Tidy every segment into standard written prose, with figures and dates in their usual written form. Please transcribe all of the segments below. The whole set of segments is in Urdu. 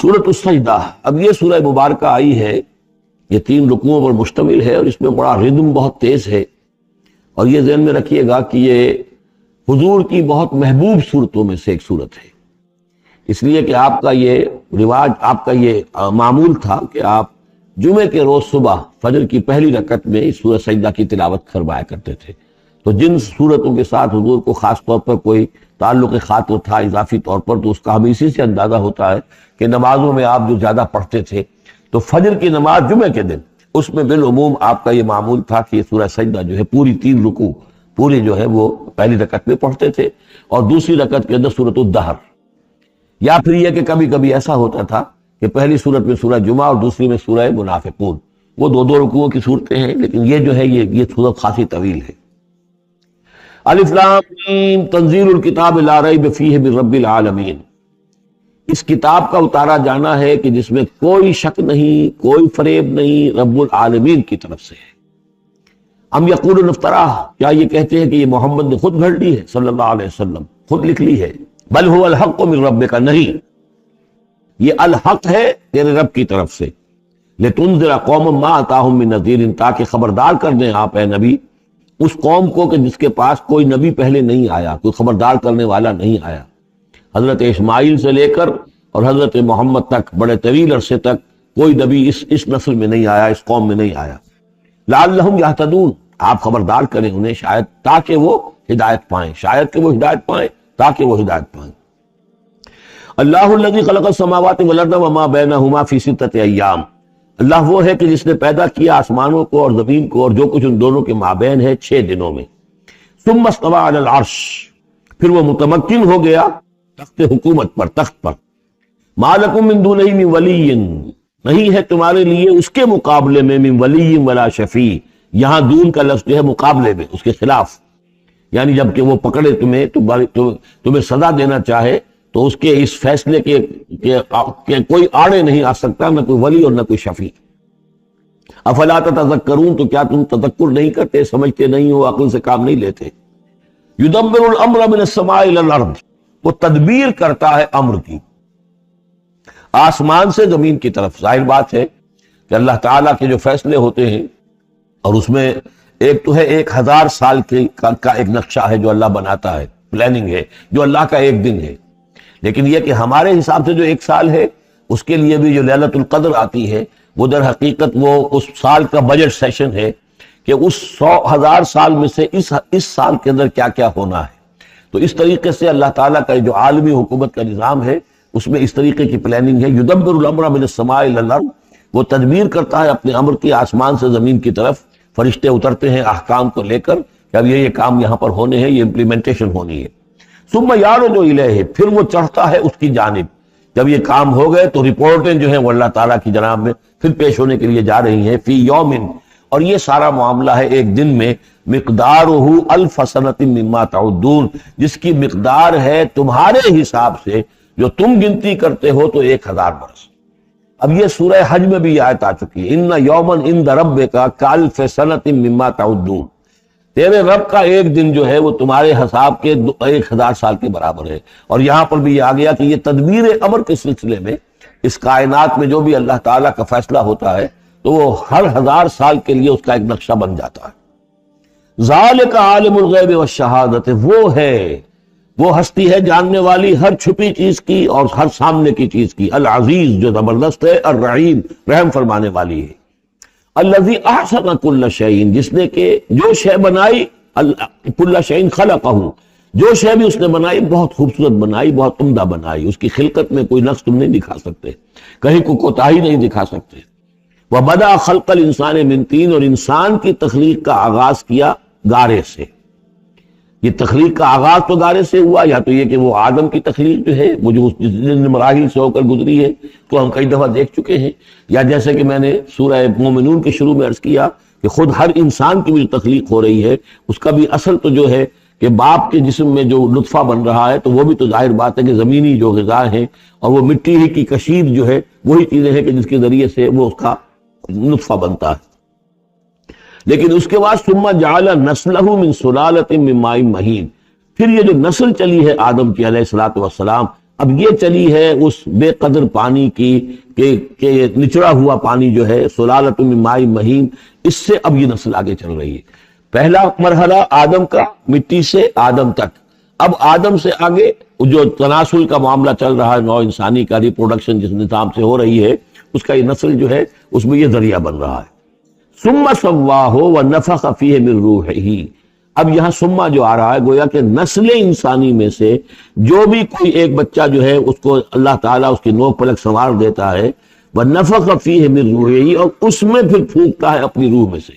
سورۃ السجدہ، اب یہ سورہ مبارکہ آئی ہے، یہ 3 رکوعوں پر مشتمل ہے اور اس میں بڑا ردم بہت تیز ہے، اور یہ ذہن میں رکھیے گا کہ یہ حضور کی بہت محبوب صورتوں میں سے ایک صورت ہے، اس لیے کہ آپ کا یہ رواج، آپ کا یہ معمول تھا کہ آپ جمعے کے روز صبح فجر کی پہلی رکعت میں اس سورہ سجدہ کی تلاوت کروایا کرتے تھے۔ تو جن صورتوں کے ساتھ حضور کو خاص طور پر کوئی تعلق خاطر تھا اضافی طور پر، تو اس کا ہمیں اسی سے اندازہ ہوتا ہے کہ نمازوں میں آپ جو زیادہ پڑھتے تھے، تو فجر کی نماز جمعے کے دن اس میں بالعموم آپ کا یہ معمول تھا کہ یہ سورہ سجدہ جو ہے پوری 3 رکوع پوری جو ہے وہ پہلی رکعت میں پڑھتے تھے، اور دوسری رکعت کے اندر سورۃ الدہر، یا پھر یہ کہ کبھی کبھی ایسا ہوتا تھا کہ پہلی صورت میں سورہ جمعہ اور دوسری میں سورہ منافقون، وہ 2 رکوعوں کی صورتیں ہیں، لیکن یہ جو ہے یہ صورت خاصی طویل ہے۔ الف لام میم تنزیل الکتاب لا ریب فیہ من رب العالمین، اس کتاب کا اتارا جانا ہے کہ جس میں کوئی شک نہیں، کوئی فریب نہیں، رب العالمین کی طرف سے ہے۔ ام یقولون افتراہ، کیا یہ کہتے ہیں کہ یہ محمد نے خود گھڑ لی ہے صلی اللہ علیہ وسلم، خود لکھ لی ہے؟ بل هو الحق من ربک، نہیں، یہ الحق ہے تیرے رب کی طرف سے۔ لتنذر قوما ما اتاہم من نذیر، تاکہ خبردار کر دیں آپ اے نبی اس قوم کو کہ جس کے پاس کوئی نبی پہلے نہیں آیا، کوئی خبردار کرنے والا نہیں آیا۔ حضرت اسماعیل سے لے کر اور حضرت محمد تک بڑے طویل عرصے تک کوئی نبی اس نسل میں نہیں آیا، اس قوم میں نہیں آیا۔ لعلہم یہتدون، آپ خبردار کریں انہیں شاید تاکہ وہ ہدایت پائیں، شاید کہ وہ ہدایت پائیں، تاکہ وہ ہدایت پائیں۔ اللہ الذی خلق السماوات والارض وما بینہما فی 6 ایام، اللہ وہ ہے کہ جس نے پیدا کیا آسمانوں کو اور زمین کو اور جو کچھ ان دونوں کے مابین ہے 6 دنوں میں۔ ثم استوى علی العرش، پھر وہ متمکن ہو گیا تخت حکومت پر، تخت پر۔ ما لکم من دونہ من ولی، نہیں ہے تمہارے لیے اس کے مقابلے میں من ولی ولا شفیع، یہاں دون کا لفظ جو ہے مقابلے میں، اس کے خلاف، یعنی جب کہ وہ پکڑے تمہیں تمہیں سزا دینا چاہے تو اس کے اس فیصلے کے کوئی آڑے نہیں آ سکتا، نہ کوئی ولی اور نہ کوئی شفیع۔ افلا تتذکرون، تو کیا تم تذکر نہیں کرتے، سمجھتے نہیں ہو، عقل سے کام نہیں لیتے؟ یدبر الامر من السماء الى الارض، وہ تدبیر کرتا ہے امر کی آسمان سے زمین کی طرف۔ ظاہر بات ہے کہ اللہ تعالیٰ کے جو فیصلے ہوتے ہیں، اور اس میں ایک تو ہے 1000 سال کا ایک نقشہ ہے جو اللہ بناتا ہے، پلاننگ ہے، جو اللہ کا ایک دن ہے، لیکن یہ کہ ہمارے حساب سے جو 1 سال ہے، اس کے لیے بھی جو لیلۃ القدر آتی ہے، وہ در حقیقت وہ اس سال کا بجٹ سیشن ہے کہ اس 100,000 سال میں سے اس سال کے اندر کیا کیا ہونا ہے۔ تو اس طریقے سے اللہ تعالیٰ کا جو عالمی حکومت کا نظام ہے، اس میں اس طریقے کی پلاننگ ہے۔ یدبر الامر من السماء الى الارض، وہ تدبیر کرتا ہے اپنے امر کی آسمان سے زمین کی طرف، فرشتے اترتے ہیں احکام کو لے کر کہ اب یہ کام یہاں پر ہونے ہیں، یہ امپلیمنٹیشن ہونی ہے۔ ثم یعرج الیہ، پھر وہ چڑھتا ہے اس کی جانب، جب یہ کام ہو گئے تو رپورٹیں جو ہیں وہ اللہ تعالیٰ کی جناب میں پھر پیش ہونے کے لیے جا رہی ہیں۔ فی یوم، اور یہ سارا معاملہ ہے ایک دن میں، مقدارہ 1000 سنۃ مما تعدون، جس کی مقدار ہے تمہارے حساب سے جو تم گنتی کرتے ہو تو 1000 برس۔ اب یہ سورہ حج میں بھی یہ آیت آ چکی ہے، ان یوما عند ربک کالف سنۃ مما تعدون، تیرے رب کا ایک دن جو ہے وہ تمہارے حساب کے 1000 سال کے برابر ہے۔ اور یہاں پر بھی یہ آ گیا کہ یہ تدبیر امر کے سلسلے میں اس کائنات میں جو بھی اللہ تعالیٰ کا فیصلہ ہوتا ہے تو وہ ہر 1000 سال کے لیے اس کا ایک نقشہ بن جاتا ہے۔ ذالک عالم الغیب والشہادۃ، وہ ہے، وہ ہستی ہے جاننے والی ہر چھپی چیز کی اور ہر سامنے کی چیز کی، العزیز جو زبردست ہے، الرحیم رحم فرمانے والی ہے۔ الذی احسن کل شیء، جس نے کہ جو شے بنائی، کل شیء خلقہ، جو شے بھی اس نے بنائی بہت خوبصورت بنائی، بہت عمدہ بنائی، اس کی خلقت میں کوئی نقص تم نہیں دکھا سکتے، کہیں کوئی کوتاہی نہیں دکھا سکتے۔ وبدأ خلق الانسان من طین، اور انسان کی تخلیق کا آغاز کیا گارے سے۔ یہ تخلیق کا آغاز تو گارے سے ہوا، یا تو یہ کہ وہ آدم کی تخلیق جو ہے وہ جو جن مراحل سے ہو کر گزری ہے تو ہم کئی دفعہ دیکھ چکے ہیں، یا جیسے کہ میں نے سورہ مومنون کے شروع میں عرض کیا کہ خود ہر انسان کی بھی تخلیق ہو رہی ہے، اس کا بھی اصل تو جو ہے کہ باپ کے جسم میں جو نطفہ بن رہا ہے تو وہ بھی تو ظاہر بات ہے کہ زمینی جو غذا ہیں اور وہ مٹی ہی کی کشید جو ہے وہی چیزیں ہیں کہ جس کے ذریعے سے وہ اس کا نطفہ بنتا ہے۔ لیکن اس کے بعد ثم جعل نسلہ من سلالۃ من ماء مہین، پھر یہ جو نسل چلی ہے آدم کی علیہ الصلوۃ والسلام اب یہ چلی ہے اس بے قدر پانی کی کہ نچڑا ہوا پانی جو ہے سلالۃ من ماء مہین، اس سے اب یہ نسل آگے چل رہی ہے۔ پہلا مرحلہ آدم کا، مٹی سے آدم تک، اب آدم سے آگے جو تناسل کا معاملہ چل رہا ہے، نوع انسانی کا ریپروڈکشن جس نظام سے ہو رہی ہے، اس کا یہ نسل جو ہے اس میں یہ ذریعہ بن رہا ہے۔ ثم سواہ ونفخ فیہ من روحہ، اب یہاں سما جو آ رہا ہے گویا کہ نسل انسانی میں سے جو بھی کوئی ایک بچہ جو ہے اس کو اللہ تعالیٰ اس کی نوک پلک سنوار دیتا ہے، ونفخ فیہ من روحہ، اور اس میں پھر پھونکتا ہے اپنی روح میں سے۔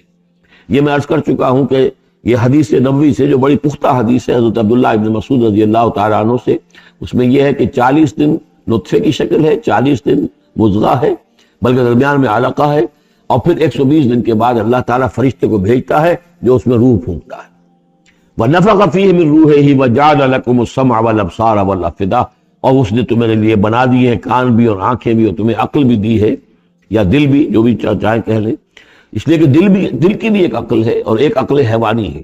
یہ میں عرض کر چکا ہوں کہ یہ حدیث نبوی سے جو بڑی پختہ حدیث ہے حضرت عبداللہ ابن مسعود رضی اللہ تعالیٰ عنہ سے، اس میں یہ ہے کہ 40 دن نطفے کی شکل ہے، 40 دن مضغہ ہے، بلکہ درمیان میں علقہ ہے، اور پھر 120 دن کے بعد اللہ تعالیٰ فرشتے کو بھیجتا ہے جو اس میں روح پھونکتا ہے۔ وَنَفَخَ فِيهِ مِن رُوحِهِ وَجَعَلَ لَكُمُ السَّمْعَ وَالْأَبْصَارَ وَالْأَفْئِدَةَ، اور اس نے تمہارے لیے بنا دیے ہیں کان بھی اور آنکھیں بھی، اور تمہیں عقل بھی دی ہے، یا دل بھی، جو بھی چاہے کہہ لیں، اس لیے کہ دل کی بھی ایک عقل ہے اور ایک عقل حیوانی ہے۔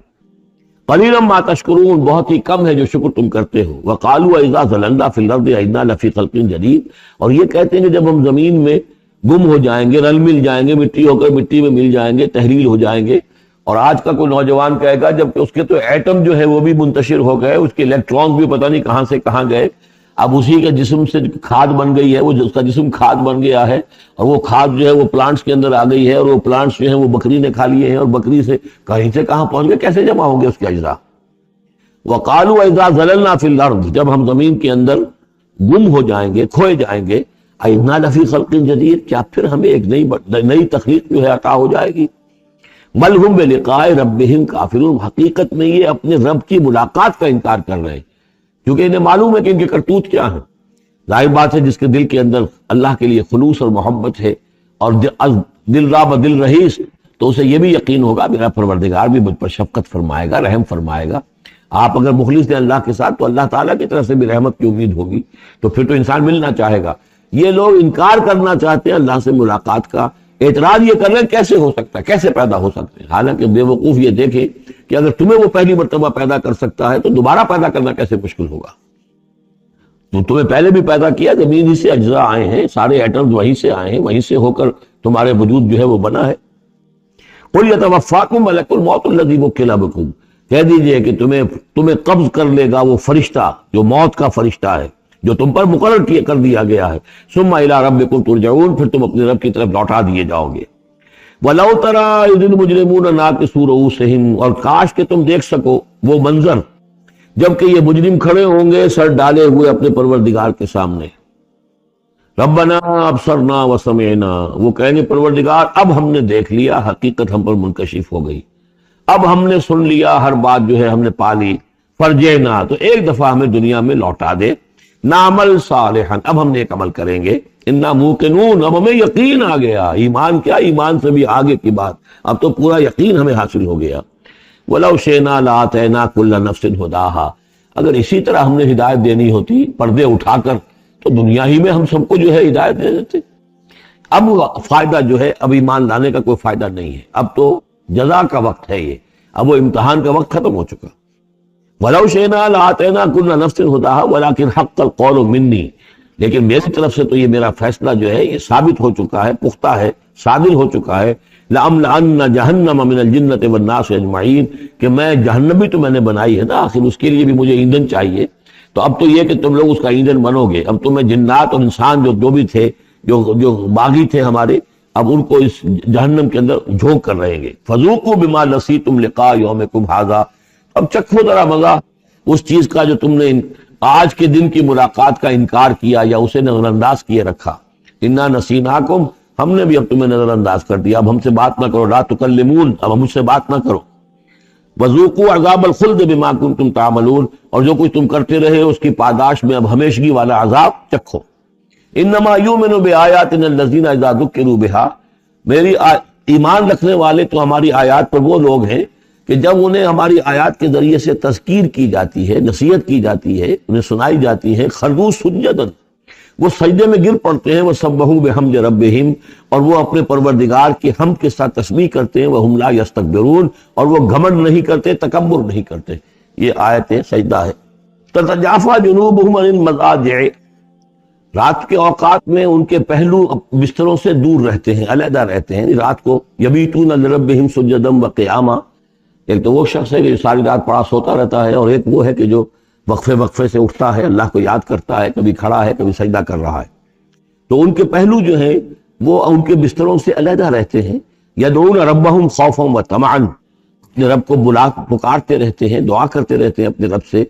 قَلِيلًا مَا تَشْكُرُونَ، بہت ہی کم ہے جو شکر تم کرتے ہو۔ وَقَالُوا إِذَا ضَلَلْنَا فِي الْأَرْضِ أَإِنَّا لَفِي خَلْقٍ جَدِيدٍ، اور یہ کہتے ہیں کہ جب ہم زمین میں گم ہو جائیں گے، رل مل جائیں گے، مٹی ہو کر مٹی میں مل جائیں گے، تحلیل ہو جائیں گے، اور آج کا کوئی نوجوان کہے گا جب کہ اس کے تو ایٹم جو ہے وہ بھی منتشر ہو گئے، اس کے الیکٹرانز بھی پتہ نہیں کہاں سے کہاں گئے، اب اسی کے جسم سے کھاد بن گئی ہے، وہ اس کا جسم کھاد بن گیا ہے، اور وہ کھاد جو ہے وہ پلانٹس کے اندر آ گئی ہے، اور وہ پلانٹس جو ہیں وہ بکری نے کھا لیے ہیں، اور بکری سے کہیں سے کہاں پہنچ گئے، کیسے جمع ہوں گے اس کے اجزاء۔ وَقَالُوا إِذَا ضَلَلْنَا فِي الْأَرْضِ، جب ہم زمین کے اندر گم ہو جائیں گے، کھوئے جائیں گے، أَإِنَّا لَفِي خَلْقٍ جَدِيدٍ، کیا پھر ہمیں ایک نئی تخلیق جو ہے عطا ہو جائے گی۔ بل ہم بلقاء ربہم کافرون، حقیقت میں یہ اپنے رب کی ملاقات کا انکار کر رہے ہیں، کیونکہ انہیں معلوم ہے کہ ان کے کرتوت کیا ہیں۔ ظاہر بات ہے جس کے دل کے اندر اللہ کے لیے خلوص اور محبت ہے، اور دل را بدل رہیس، تو اسے یہ بھی یقین ہوگا میرا پروردگار بھی مجھ پر شفقت فرمائے گا، رحم فرمائے گا۔ آپ اگر مخلص ہیں اللہ کے ساتھ تو اللہ تعالیٰ کی طرف سے بھی رحمت کی امید ہوگی، تو پھر تو انسان ملنا چاہے گا۔ یہ لوگ انکار کرنا چاہتے ہیں اللہ سے ملاقات کا، اعتراض یہ کر رہے ہیں کیسے ہو سکتا ہے، کیسے پیدا ہو سکتے ہیں، حالانکہ بے وقوف یہ دیکھیں کہ اگر تمہیں وہ پہلی مرتبہ پیدا کر سکتا ہے تو دوبارہ پیدا کرنا کیسے مشکل ہوگا۔ تو تمہیں پہلے بھی پیدا کیا، زمین ہی سے اجزاء آئے ہیں، سارے ایٹمز وہیں سے آئے ہیں، وہیں سے ہو کر تمہارے وجود جو ہے وہ بنا ہے۔ قُلْ يَتَوَفَّاكُم مَلَكُ الْمَوْتِ الَّذِي وُكِّلَ بِكُم، کہہ دیجئے کہ تمہیں قبض کر لے گا وہ فرشتہ جو موت کا فرشتہ ہے، جو تم پر مقرر کر دیا گیا ہے۔ ثم الى ربکم ترجعون، پھر تم اپنے رب کی طرف لوٹا دیے جاؤ گے۔ وَلَوْ تَرَىٰ إِذِ الْمُجْرِمُونَ نَاكِسُو رُءُوسِهِمْ، اور کاش کہ تم دیکھ سکو وہ منظر جب کہ یہ مجرم کھڑے ہوں گے سر ڈالے ہوئے اپنے پروردگار کے سامنے۔ ربنا ابصرنا وسمعنا، وہ کہنے پروردگار اب ہم نے دیکھ لیا، حقیقت ہم پر منکشف ہو گئی، اب ہم نے سن لیا، ہر بات جو ہے ہم نے پا لی۔ فرجعنا، تو ایک دفعہ ہمیں دنیا میں لوٹا دے، نعمل صالحا، اب ہم نیک عمل کریں گے، انا موقنون، اب ہمیں یقین آ گیا، ایمان کیا، ایمان سے بھی آگے کی بات، اب تو پورا یقین ہمیں حاصل ہو گیا۔ وَلَوْ شِئْنَا لَآتَيْنَا كُلَّ نَفْسٍ هُدَاهَا، اگر اسی طرح ہم نے ہدایت دینی ہوتی پردے اٹھا کر تو دنیا ہی میں ہم سب کو جو ہے ہدایت دے دیتے۔ اب فائدہ جو ہے اب ایمان لانے کا کوئی فائدہ نہیں ہے، اب تو جزا کا وقت ہے، یہ اب وہ امتحان کا وقت ختم ہو چکا۔ وَلَوْ شِئْنَا لَآتَيْنَا كُلَّ نَفْسٍ هُدَاهَا وَلَكِنْ حَقَّ الْقَوْلُ مِنِّي، لیکن میری طرف سے تو یہ میرا فیصلہ جو ہے یہ ثابت ہو چکا ہے، پختہ ہے، صادر ہو چکا ہے۔ لَأَمْلَأَنَّ جَهَنَّمَ مِنَ الْجِنَّةِ وَالنَّاسِ أَجْمَعِينَ، کہ میں جہنم بھی تو میں نے بنائی ہے نا، آخر اس کے لیے بھی مجھے ایندھن چاہیے، تو اب تو یہ کہ تم لوگ اس کا ایندھن بنو گے، اب تمہیں جنات اور انسان جو بھی تھے، جو باغی تھے ہمارے، اب ان کو اس جہنم کے اندر جھونک کر رہیں گے۔ فَذُوقُوا بِمَا نَسِيتُمْ لِقَاءَ يَوْمِكُمْ هَٰذَا، اب چکھو ذرا مزہ اس چیز کا جو تم نے آج کے دن کی ملاقات کا انکار کیا یا اسے نظر انداز کیے رکھا۔ انا نسیناکم، ہم نے بھی اب تمہیں نظر انداز کر دیا، اب ہم سے بات نہ کرو، لا تکلمون، اب ہم مجھ سے بات نہ کرو۔ وذوقوا عذاب الخلد بما کنتم تعملون، اور جو کچھ تم کرتے رہے اس کی پاداش میں اب ہمیشگی والا عذاب چکھو۔ انما یؤمن بآیاتنا الذین اذا ذکروا بها، میری ایمان رکھنے والے تو ہماری آیات پر وہ لوگ ہیں کہ جب انہیں ہماری آیات کے ذریعے سے تذکیر کی جاتی ہے، نصیحت کی جاتی ہے، انہیں سنائی جاتی ہے، خروا سجدا، وہ سجدے میں گر پڑتے ہیں، وسبحوا بحمد ربہم، اور وہ اپنے پروردگار کی حمد کے ساتھ تسبیح کرتے ہیں، وہم لا یستکبرون، اور وہ گھمنڈ نہیں کرتے، تکبر نہیں کرتے۔ یہ آیت سجدہ ہے۔ تتجافی جنوبہم عن المضاجع، رات کے اوقات میں ان کے پہلو بستروں سے دور رہتے ہیں، علیحدہ رہتے ہیں رات کو. یبیتون لربہم سجدا وقیاما، ایک تو وہ شخص ہے کہ جو ساری رات پڑا سوتا رہتا ہے، اور ایک وہ ہے کہ جو وقفے وقفے سے اٹھتا ہے، اللہ کو یاد کرتا ہے، کبھی کھڑا ہے کبھی سجدہ کر رہا ہے. تو ان کے پہلو جو ہیں وہ ان کے بستروں سے علیحدہ رہتے ہیں. یدعون ربہم خوفا وطمعا، اپنے رب کو پکارتے رہتے ہیں، دعا کرتے رہتے ہیں اپنے رب سے،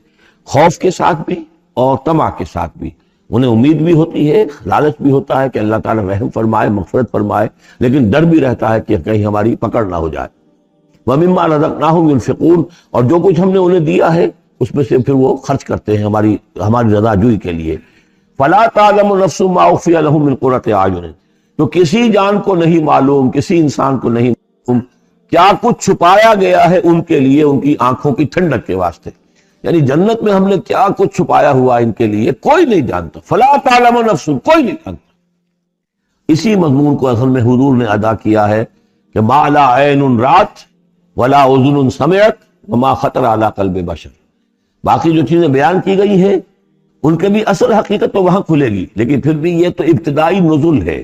خوف کے ساتھ بھی اور طمع کے ساتھ بھی. انہیں امید بھی ہوتی ہے، لالچ بھی ہوتا ہے کہ اللہ تعالیٰ رحم فرمائے، مغفرت فرمائے، لیکن ڈر بھی رہتا ہے کہ کہیں ہماری پکڑ نہ ہو جائے. وَمِمَّا رَزَقْنَاهُمْ يُنْفِقُونَ، اور جو کچھ ہم نے انہیں دیا ہے اس میں سے پھر وہ خرچ کرتے ہیں ہماری رضا جوئی کے لیے. فَلَا تَعْلَمُ نَفْسٌ مَّا أُخْفِيَ لَهُم مِّن قُرَّةِ أَعْيُنٍ، تو کسی جان کو نہیں معلوم، کسی انسان کو نہیں معلوم کیا کچھ چھپایا گیا ہے ان کے لیے ان کی آنکھوں کی ٹھنڈک کے واسطے. یعنی جنت میں ہم نے کیا کچھ چھپایا ہوا ان کے لیے کوئی نہیں جانتا. فَلَا تَعْلَمُ نَفْسٌ، کوئی نہیں جانتا. اسی مضمون کو اصل میں حضور نے ادا کیا ہے کہ مَا لَا عَيْنٌ رَأَتْ وَلَا أُذُنٌ سَمِعَتْ وَمَا خَطَرَ عَلَىٰ قَلْبِ بَشَرٍ. باقی جو چیزیں بیان کی گئی ہیں ان کے بھی اصل حقیقت تو وہاں کھلے گی، لیکن پھر بھی یہ تو ابتدائی نزول ہے،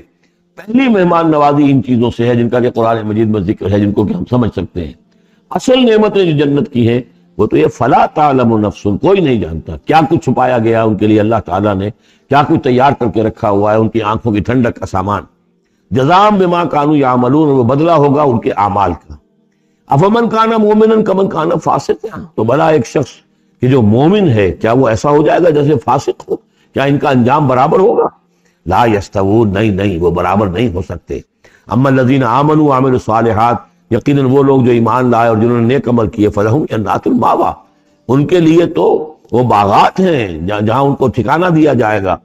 پہلی مہمان نوازی ان چیزوں سے ہے جن کا کہ قرآن مجید میں ذکر ہے، جن کو کہ ہم سمجھ سکتے ہیں. اصل نعمتیں جو جنت کی ہیں وہ تو یہ فلا تعلم نفس، کوئی نہیں جانتا کیا کچھ چھپایا گیا ان کے لیے اللہ تعالیٰ نے، کیا کچھ تیار کر کے رکھا ہوا ہے ان کی آنکھوں کی ٹھنڈک کا سامان. جزاء بما كانوا يعملون، وہ بدلہ ہوگا ان کے اعمال کا. افمن کان مومنا کمن کان فاسقا، تو بھلا ایک شخص کہ جو مومن ہے کیا وہ ایسا ہو جائے گا جیسے فاسق ہو؟ کیا ان کا انجام برابر ہوگا؟ لا یستوون، نہیں وہ برابر نہیں ہو سکتے. اما الذین آمنوا وعملوا الصالحات، یقیناً وہ لوگ جو ایمان لائے اور جنہوں نے نیک عمل کیے، فلہم جنات المأویٰ، ان کے لیے تو وہ باغات ہیں جہاں ان کو ٹھکانہ دیا جائے گا.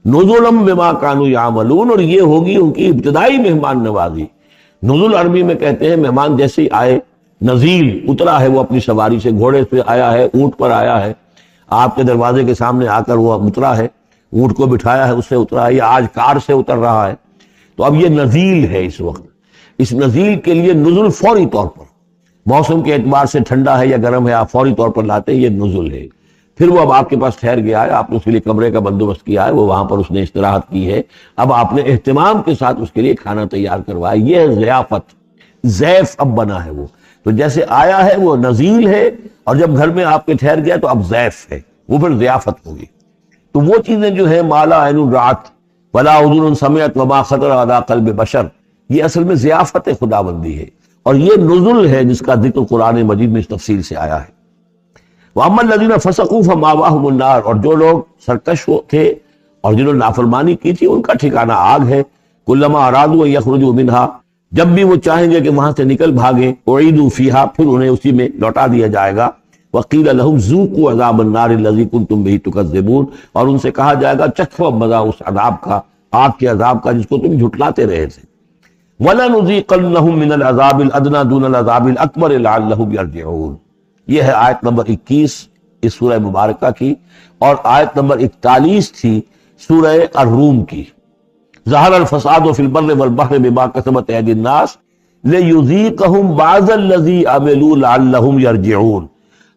نزلا بما كانوا يعملون، اور یہ ہوگی ان کی ابتدائی مہمان نوازی. نزول عربی میں کہتے ہیں مہمان جیسے ہی آئے، نزیل اترا ہے وہ اپنی سواری سے، گھوڑے پہ آیا ہے، اونٹ پر آیا ہے، آپ کے دروازے کے سامنے آ کر وہ اترا ہے، اونٹ کو بٹھایا ہے، اس سے اترا ہے، یا آج کار سے اتر رہا ہے. تو اب یہ نزیل ہے اس وقت. اس نزیل کے لیے نزول فوری طور پر، موسم کے اعتبار سے ٹھنڈا ہے یا گرم ہے، آپ فوری طور پر لاتے ہیں، یہ نزول ہے. پھر وہ اب آپ کے پاس ٹھہر گیا ہے، آپ نے اس کے لیے کمرے کا بندوبست کیا ہے، وہ وہاں پر اس نے استراحت کی ہے، اب آپ نے اہتمام کے ساتھ اس کے لیے کھانا تیار کروایا. یہ ہے ضیافت، ضیف اب بنا ہے وہ. تو جیسے آیا ہے وہ نزیل ہے، اور جب گھر میں آپ کے ٹھہر گیا تو اب ضیف ہے، وہ پھر ضیافت ہوگی. تو وہ چیزیں جو ہیں مالا عین رات ولا اذن سمعت وما خطر علی قلب بشر، یہ اصل میں ضیافت خداوندی ہے، اور یہ نزل ہے جس کا ذکر قرآن مجید میں اس تفصیل سے آیا ہے. وَأَمَّا الَّذِينَ فَسَقُوا فَمَأْوَاهُمُ النَّارُ، اور جو لوگ سرکش تھے اور جنہوں نے نافرمانی کی تھی ان کا ٹھکانہ آگ ہے. كُلَّمَا أَرَادُوا أَن يَخْرُجُوا مِنْهَا، جب بھی وہ چاہیں گے کہ وہاں سے نکل بھاگیں، أُعِيدُوا فِيهَا، پھر انہیں اسی میں لوٹا دیا جائے گا. وَقِيلَ لَهُمْ ذُوقُوا عَذَابَ النَّارِ الَّذِي كُنتُمْ بِهِ تُكَذِّبُونَ، اور ان سے کہا جائے گا چکھو مزہ اس عذاب کا، آگ کے عذاب کا جس کو تم جھٹلاتے رہے تھے. وَلَنُذِيقَنَّهُم مِّنَ الْعَذَابِ الْأَدْنَىٰ دُونَ الْعَذَابِ الْأَكْبَرِ لَعَلَّهُمْ يَرْجِعُونَ. یہ ہے آیت نمبر 21 اس سورہ مبارکہ کی، اور آیت نمبر 41 تھی سورہ الروم کی. ظہر الفساد فی البر والبحر بما کسبت ایدی الناس لیذیقہم بعض الذی عملوا لعلہم یرجعون.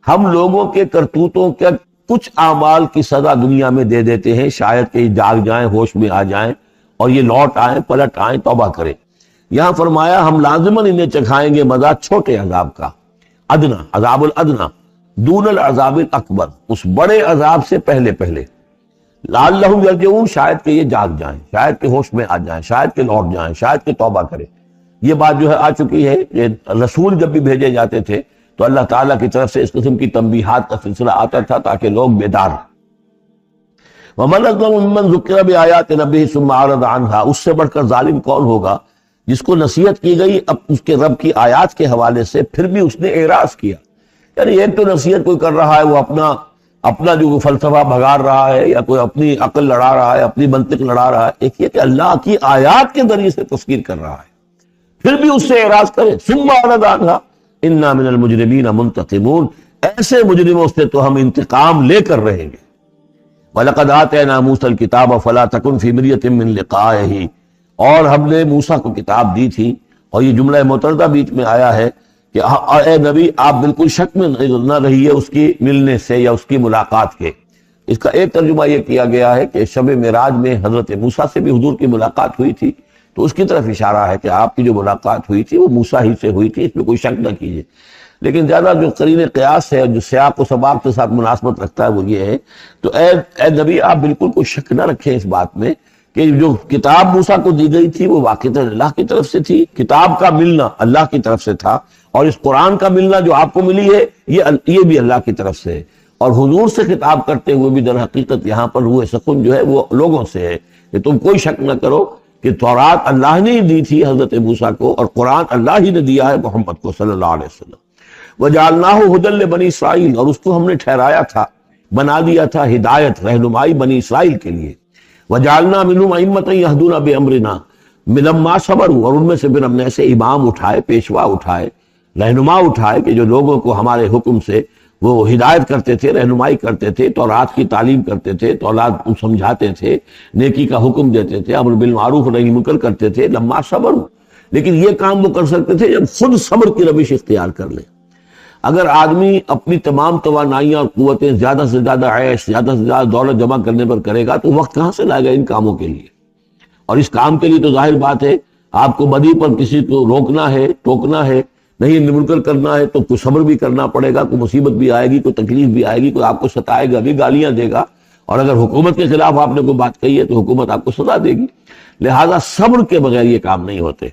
ہم لوگوں کے کرتوتوں کے کچھ اعمال کی سزا دنیا میں دے دیتے ہیں، شاید کہ یہ جاگ جائیں، ہوش میں آ جائیں اور یہ لوٹ آئیں، پلٹ آئیں، توبہ کریں. یہاں فرمایا ہم لازماً انہیں چکھائیں گے مزہ چھوٹے عذاب کا، ادنا، عذاب الادنا، دون العذاب الاکبر، اس بڑے عذاب سے پہلے پہلے. لعلہم یرجعون، شاید کہ یہ جاگ جائیں، شاید کہ ہوش میں آ جائیں، شاید کہ لوٹ جائیں، شاید کہ توبہ کریں. یہ بات جو ہے آ چکی ہے کہ رسول جب بھی بھیجے جاتے تھے تو اللہ تعالیٰ کی طرف سے اس قسم کی تنبیہات کا سلسلہ آتا تھا تاکہ لوگ بیدار ہیں. وَمَنْ أَظْلَمُ مِمَّنْ ذُكِّرَ بِآيَاتِ رَبِّهِ ثُمَّ أَعْرَضَ عَنْهَا، اس سے بڑھ کر ظالم کون ہوگا جس کو نصیحت کی گئی اب اس کے رب کی آیات کے حوالے سے پھر بھی اس نے اعراض کیا. یعنی ایک تو نصیحت کوئی کر رہا ہے، وہ اپنا جو فلسفہ بھگار رہا ہے یا کوئی اپنی عقل لڑا رہا ہے، اپنی منطق لڑا رہا ہے، ایک یہ کہ اللہ کی آیات کے ذریعے سے تذکیر کر رہا ہے، پھر بھی اس سے اعراض کرے. ثم اعرض عنها انا من المجرمین منتقمون، ایسے مجرموں سے تو ہم انتقام لے کر رہیں گے. وَلَقَدْ آتَيْنَا مُوسَى الْكِتَابَ فَلَا تَكُنْ فِي مِرْيَةٍ مِّن لِقَائِهِ، اور ہم نے موسیٰ کو کتاب دی تھی، اور یہ جملہ متردہ بیچ میں آیا ہے کہ اے نبی آپ بالکل شک میں نہ رہیے اس کی ملنے سے یا اس کی ملاقات کے. اس کا ایک ترجمہ یہ کیا گیا ہے کہ شب معراج میں حضرت موسیٰ سے بھی حضور کی ملاقات ہوئی تھی، تو اس کی طرف اشارہ ہے کہ آپ کی جو ملاقات ہوئی تھی وہ موسیٰ ہی سے ہوئی تھی، اس میں کوئی شک نہ کیجیے۔ لیکن زیادہ جو قرین قیاس ہے، جو سیاق و سباق کے ساتھ مناسبت رکھتا ہے، وہ یہ ہے، تو اے نبی آپ بالکل کوئی شک نہ رکھیں اس بات میں کہ جو کتاب موسیٰ کو دی گئی تھی وہ واقعتاً اللہ کی طرف سے تھی، کتاب کا ملنا اللہ کی طرف سے تھا، اور اس قرآن کا ملنا جو آپ کو ملی ہے یہ بھی اللہ کی طرف سے ہے، اور حضور سے خطاب کرتے ہوئے بھی در حقیقت یہاں پر روح سکون جو ہے وہ لوگوں سے ہے کہ تم کوئی شک نہ کرو کہ تورات اللہ نے ہی دی تھی حضرت موسیٰ کو، اور قرآن اللہ ہی نے دیا ہے محمد کو صلی اللہ علیہ وسلم۔ وَجَعَلْنَاهُ هُدًى لِبَنِي اسرائیل، اور اس کو ہم نے ٹھہرایا تھا، بنا دیا تھا ہدایت، رہنمائی بنی اسرائیل کے لیے۔ وَجَعَلْنَا مِنْهُمْ أَئِمَّةً يَهْدُونَ بِأَمْرِنَا لَمَّا صَبَرُوا، اور ان میں سے پھر ہم نے ایسے امام اٹھائے، پیشوا اٹھائے، رہنما اٹھائے کہ جو لوگوں کو ہمارے حکم سے وہ ہدایت کرتے تھے، رہنمائی کرتے تھے، تورات کی تعلیم کرتے تھے، تورات کو سمجھاتے تھے، نیکی کا حکم دیتے تھے، امر بالمعروف نہی منکر کرتے تھے، لما صبر۔ لیکن یہ کام وہ کر سکتے تھے جب خود صبر کی روش اختیار کر لیں۔ اگر آدمی اپنی تمام توانائیاں اور قوتیں زیادہ سے زیادہ عیش، زیادہ سے زیادہ دولت جمع کرنے پر کرے گا تو وقت کہاں سے لائے گا ان کاموں کے لیے؟ اور اس کام کے لیے تو ظاہر بات ہے آپ کو بدی پر کسی کو روکنا ہے، ٹوکنا ہے، نہیں منکر کرنا ہے، تو کوئی صبر بھی کرنا پڑے گا، کوئی مصیبت بھی آئے گی، کوئی تکلیف بھی آئے گی، کوئی آپ کو ستائے گا بھی، گالیاں دے گا، اور اگر حکومت کے خلاف آپ نے کوئی بات کہی ہے تو حکومت آپ کو سزا دے گی۔ لہذا صبر کے بغیر یہ کام نہیں ہوتے۔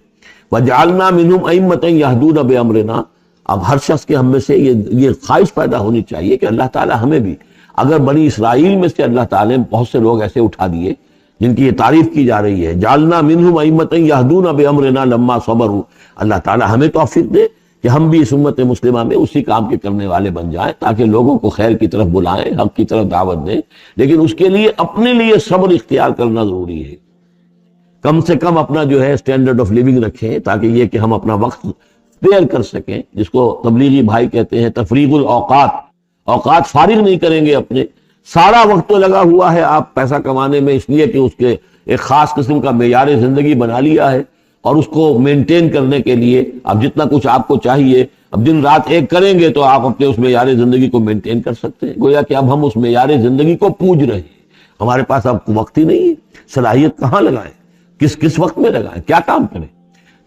وَجَعَلْنَا مِنْهُمْ أَئِمَّةً يَهْدُونَ بِأَمْرِنَا، اب ہر شخص کے ہم میں سے یہ خواہش پیدا ہونی چاہیے کہ اللہ تعالیٰ ہمیں بھی، اگر بنی اسرائیل میں سے اللہ تعالیٰ نے بہت سے لوگ ایسے اٹھا دیے جن کی یہ تعریف کی جا رہی ہے، جعلنا منہم ائمۃ یہدون بامرنا لما صبروا، اللہ تعالیٰ ہمیں توفیق دے کہ ہم بھی اس امت مسلمہ میں اسی کام کے کرنے والے بن جائیں، تاکہ لوگوں کو خیر کی طرف بلائیں، حق کی طرف دعوت دیں، لیکن اس کے لیے اپنے لیے صبر اختیار کرنا ضروری ہے۔ کم سے کم اپنا جو ہے اسٹینڈرڈ آف لیونگ رکھیں، تاکہ یہ کہ ہم اپنا وقت اسپیئر کر سکیں، جس کو تبلیغی بھائی کہتے ہیں تفریغ الاوقات، اوقات فارغ نہیں کریں گے اپنے، سارا وقت تو لگا ہوا ہے آپ پیسہ کمانے میں، اس لیے کہ اس کے ایک خاص قسم کا معیار زندگی بنا لیا ہے، اور اس کو مینٹین کرنے کے لیے اب جتنا کچھ آپ کو چاہیے، اب دن رات ایک کریں گے تو آپ اپنے اس معیار زندگی کو مینٹین کر سکتے ہیں۔ گویا کہ اب ہم اس معیار زندگی کو پوج رہے ہیں، ہمارے پاس اب وقت ہی نہیں ہے، صلاحیت کہاں لگائیں، کس وقت میں لگائیں، کیا کام کریں۔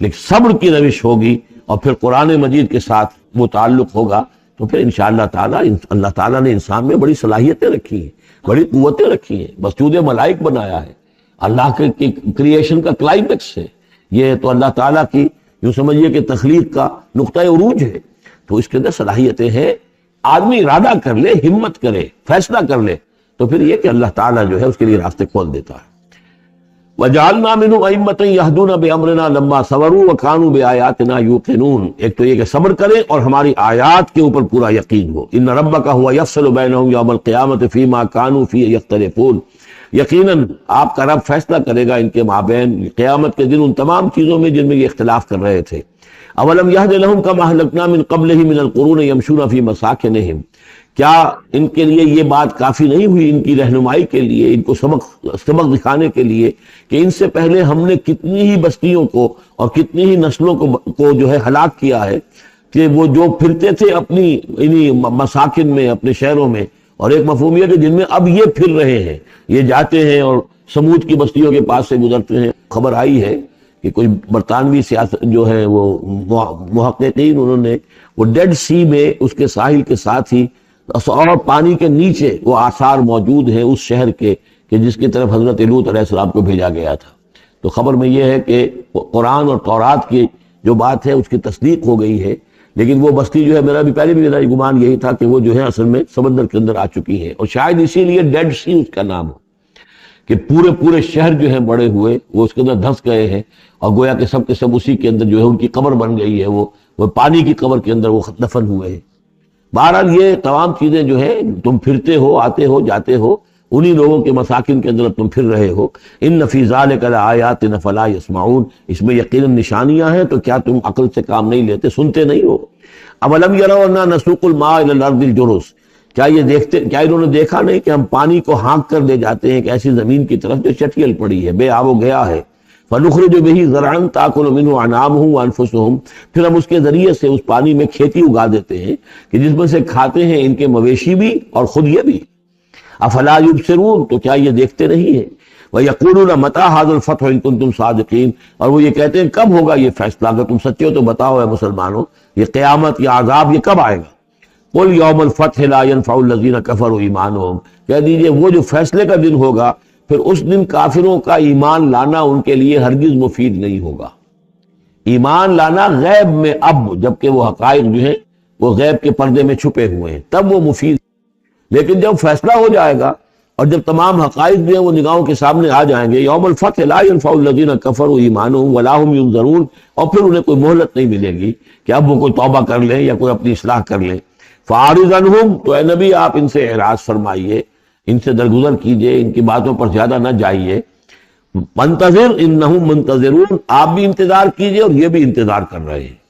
لیکن صبر کی روش ہوگی اور پھر قرآن مجید کے ساتھ وہ تعلق ہوگا تو پھر انشاءاللہ تعالیٰ اللہ تعالیٰ نے انسان میں بڑی صلاحیتیں رکھی ہیں، بڑی قوتیں رکھی ہیں، مسجود ملائک بنایا ہے، اللہ کے کریشن کا کلائمیکس ہے یہ، تو اللہ تعالیٰ کی یوں سمجھیے کہ تخلیق کا نقطہ عروج ہے، تو اس کے اندر صلاحیتیں ہیں، آدمی ارادہ کر لے، ہمت کرے، فیصلہ کر لے، تو پھر یہ کہ اللہ تعالیٰ جو ہے اس کے لیے راستے کھول دیتا ہے۔ وَجَعَلْنَا مِنْهُمْ أَئِمَّةً يَهْدُونَ بِأَمْرِنَا لَمَّا صَبَرُوا وَكَانُوا بِآيَاتِنَا يُوقِنُونَ، ایک تو یہ کہ صبر کریں اور ہماری آیات کے اوپر پورا یقین ہو۔ إِنَّ رَبَّكَ هُوَ يَفْصِلُ بَيْنَهُمْ يَوْمَ الْقِيَامَةِ فِيمَا كَانُوا فِيهِ يَخْتَلِفُونَ، یقیناً آپ کا رب فیصلہ کرے گا ان کے مابین قیامت کے دن ان تمام چیزوں میں جن میں یہ اختلاف کر رہے تھے۔ أَوَلَمْ يَهْدِ لَهُمْ كَمَا أَهْلَكْنَا مِنْ قَبْلِهِمْ مِنَ الْقُرُونِ يَمْشُونَ فِي مَسَاكِنِهِمْ، کیا ان کے لیے یہ بات کافی نہیں ہوئی، ان کی رہنمائی کے لیے، ان کو سبق دکھانے کے لیے کہ ان سے پہلے ہم نے کتنی ہی بستیوں کو اور کتنی ہی نسلوں کو جو ہے ہلاک کیا ہے، کہ وہ جو پھرتے تھے اپنی انہی مساکن میں، اپنے شہروں میں، اور ایک مفہوم یہ کہ جن میں اب یہ پھر رہے ہیں، یہ جاتے ہیں اور سمود کی بستیوں کے پاس سے گزرتے ہیں۔ خبر آئی ہے کہ کوئی برطانوی سیاست جو ہے وہ محققین، انہوں نے وہ ڈیڈ سی میں اس کے ساحل کے ساتھ ہی اور پانی کے نیچے وہ آثار موجود ہیں اس شہر کے کہ جس کی طرف حضرت لوط علیہ السلام کو بھیجا گیا تھا۔ تو خبر میں یہ ہے کہ قرآن اور تورات کی جو بات ہے اس کی تصدیق ہو گئی ہے، لیکن وہ بستی جو ہے میرا میرا گمان یہی تھا کہ وہ جو ہے اصل میں سمندر کے اندر آ چکی ہے، اور شاید اسی لیے ڈیڈ سی اس کا نام ہو کہ پورے شہر جو ہیں بڑے ہوئے وہ اس کے اندر دھنس گئے ہیں، اور گویا کہ سب کے سب اسی کے اندر جو ہے ان کی قبر بن گئی ہے، وہ پانی کی قبر کے اندر وہ دفن ہوئے ہیں۔ بہرحال یہ تمام چیزیں جو ہے تم پھرتے ہو، آتے ہو، جاتے ہو، انہی لوگوں کے مساکن کے اندر تم پھر رہے ہو۔ ان فی ذلک لآیات فلا یسمعون، اس میں یقیناً نشانیاں ہیں، تو کیا تم عقل سے کام نہیں لیتے، سنتے نہیں ہو؟ اولم یروا انا نسوق الماء الى الارض الجرز، کیا انہوں نے دیکھا نہیں کہ ہم پانی کو ہانک کر لے جاتے ہیں ایک ایسی زمین کی طرف جو چٹیل پڑی ہے، بے آب و گیا ہے، فنخرج به زرعا تاكل منه انعامهم وانفسهم، پھر ہم اس کے ذریعے سے اس پانی میں کھیتی اگا دیتے ہیں کہ جس میں سے کھاتے ہیں ان کے مویشی بھی اور خود یہ بھی۔ افلا یبصرون، تو کیا یہ دیکھتے نہیں ہیں؟ وَيَقُولُونَ مَتَىٰ هَٰذَا الْفَتْحُ إِن كُنتُمْ صَادِقِينَ، اور وہ یہ کہتے ہیں کب ہوگا یہ فیصلہ، اگر تم سچے ہو تو بتاؤ اے مسلمانوں، یہ قیامت یا عذاب یہ کب آئے گا؟ قُلْ يَوْمَ الْفَتْحِ لَا يَنفَعُ الَّذِينَ كَفَرُوا إِيمَانُهُمْ، کہہ دیجئے وہ جو فیصلے کا دن ہوگا پھر اس دن کافروں کا ایمان لانا ان کے لیے ہرگز مفید نہیں ہوگا۔ ایمان لانا غیب میں، اب جبکہ وہ حقائق جو ہیں وہ غیب کے پردے میں چھپے ہوئے ہیں تب وہ مفید، لیکن جب فیصلہ ہو جائے گا اور جب تمام حقائق جو ہیں وہ نگاہوں کے سامنے آ جائیں گے، یوم الفتح لا ينفع الذین کفروا ایمانہم ولا هم ینظرون، اور پھر انہیں کوئی مہلت نہیں ملے گی کہ اب وہ کوئی توبہ کر لیں یا کوئی اپنی اصلاح کر لیں۔ فاعرض عنہم، تو اے نبی آپ ان سے اعراض فرمائیے، ان سے درگزر کیجئے، ان کی باتوں پر زیادہ نہ جائیے۔ منتظر انہم منتظرون، آپ بھی انتظار کیجئے اور یہ بھی انتظار کر رہے ہیں۔